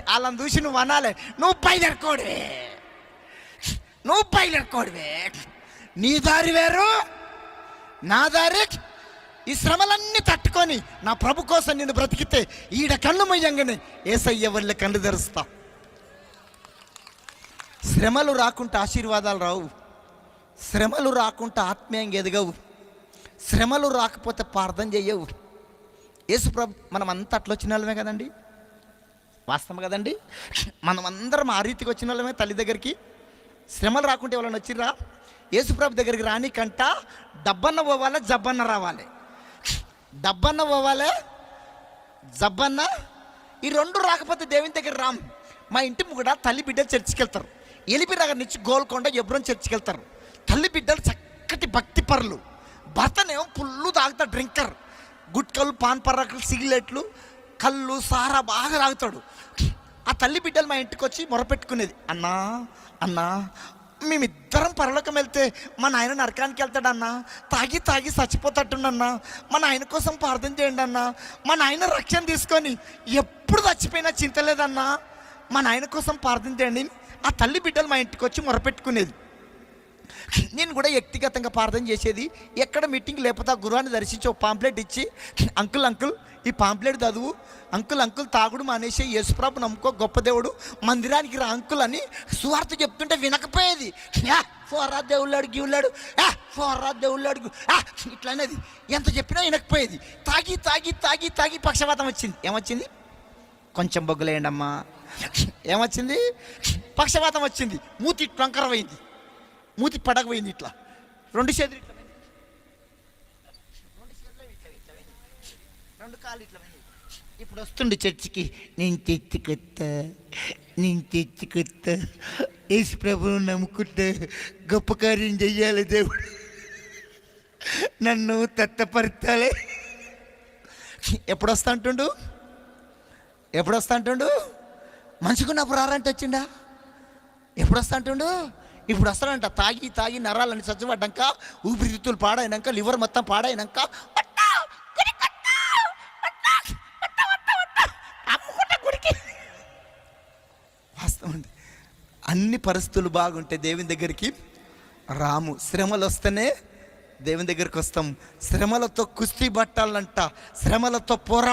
వాళ్ళని చూసి నువ్వు అనాలి, నువ్వు బయలుదేరుకోడివే, నువ్వు బయలుదేరుకోడివే, నీ దారి వేరు నా దారి. ఈ శ్రమలన్నీ తట్టుకొని నా ప్రభు కోసం నేను బ్రతికితే ఈడ కన్ను మొయ్యంగానే యేసయ్య వల్ల కళ్ళు తెరుస్తా. శ్రమలు రాకుంటే ఆశీర్వాదాలు రావు, శ్రమలు రాకుంటే ఆత్మీయంగా ఎదగవు, శ్రమలు రాకపోతే ప్రార్థన చెయ్యవు. యేసు ప్రభు మనం అంతా అట్లా వచ్చిన వాళ్ళమే కదండి, వాస్తవం కదండి. మనం అందరం ఆ రీతికి వచ్చిన వాళ్ళమే. తల్లి దగ్గరికి శ్రమలు రాకుంటే ఎవరైనా వచ్చిర్రా? యేసు ప్రభు దగ్గరికి రానికంట డబ్బన్న పోవాలి, జబ్బన్న రావాలి. డబ్బన్న పోవాలి, జబ్బన్న, ఈ రెండు రాకపోతే దేవుని దగ్గర రామ్. మా ఇంటి కూడా తల్లి బిడ్డలు చర్చికి వెళ్తారు. ఎలిపి నగర్ నుంచి గోల్కొండ ఎబ్రోన్ చర్చికి వెళ్తారు. తల్లి బిడ్డలు చక్కటి భక్తి పరులు, భర్తనేమో పుల్లు తాగుతాడు, డ్రింకర్, గుట్కలు, పాన్ పర్రాకులు, సిగరెట్లు, కళ్ళు, సారా బాగా తాగుతాడు. ఆ తల్లి బిడ్డలు మా ఇంటికి వచ్చి మొరపెట్టుకునేది, అన్నా అన్నా మేమిద్దరం పరలోకం వెళ్తే మా నాయన నరకానికి వెళ్తాడన్నా, తాగి తాగి చచ్చిపోతట్టుండన్నా, మా నాయన కోసం ప్రార్థన చేయండి అన్నా, మా నాయన రక్షణ తీసుకొని ఎప్పుడు చచ్చిపోయినా చింత లేదన్నా, మా నాయన కోసం ప్రార్థన చేయండి. ఆ తల్లి బిడ్డలు మా ఇంటికి వచ్చి మొరపెట్టుకునేది. నేను కూడా వ్యక్తిగతంగా ప్రార్థన చేసేది. ఎక్కడ మీటింగ్ లేకపోతే ఆ గురువాన్ని దర్శించి ఒక పాంప్లెట్ ఇచ్చి, అంకుల్ అంకుల్ ఈ పాంప్లెట్ చదువు, అంకుల్ అంకుల్ తాగుడు మానేసి యేసుప్రభు నమ్ముకో, గొప్ప దేవుడు, మందిరానికి రా అంకుల్ అని సువార్త చెప్తుంటే వినకపోయేది. ఫోర్రా దేవుళ్ళు అడుగు ఇవ్వలేడు, ఫోర్రా దేవుళ్ళు అడుగు ఇట్లా అనేది ఎంత చెప్పినా వినకపోయేది. తాగి తాగి తాగి తాగి పక్షవాతం వచ్చింది. ఏమొచ్చింది? కొంచెం బొగ్గులేయండి అమ్మా. ఏమొచ్చింది? పక్షవాతం వచ్చింది. మూతి టొంకర పోయింది, మూతి పడకపోయింది, ఇట్లా రెండు చేతులు ఇట్లా, రెండు కాళ్ళు ఇట్లా. ఇప్పుడు వస్తుండే చర్చికి, నేను తెచ్చుకొత్తా యేసు ప్రభువును నమ్ముకుంటే గొప్ప కార్యం చెయ్యాలి దేవుడు, నన్ను తత్తపరచాలి. ఎప్పుడు వస్తా అంటుండు? ఎప్పుడు వస్తా అంటుండు? మంచుకున్నప్పుడు రారంటే వచ్చిండా? ఎప్పుడు వస్తా అంటుండు? ఇప్పుడు వస్తాడంట. తాగి తాగి నరాలని చచ్చిపడ్డాక, ఊపిరితిత్తులు పాడైనాక, లివర్ మొత్తం పాడైనాక వాస్తవం. అన్ని పరిస్థితులు బాగుంటే దేవుని దగ్గరికి రాము. శ్రమలు వస్తేనే దేవుని దగ్గరికి వస్తాం. శ్రమలతో కుస్తీ పట్టాలంట, శ్రమలతో పోరాడాలి.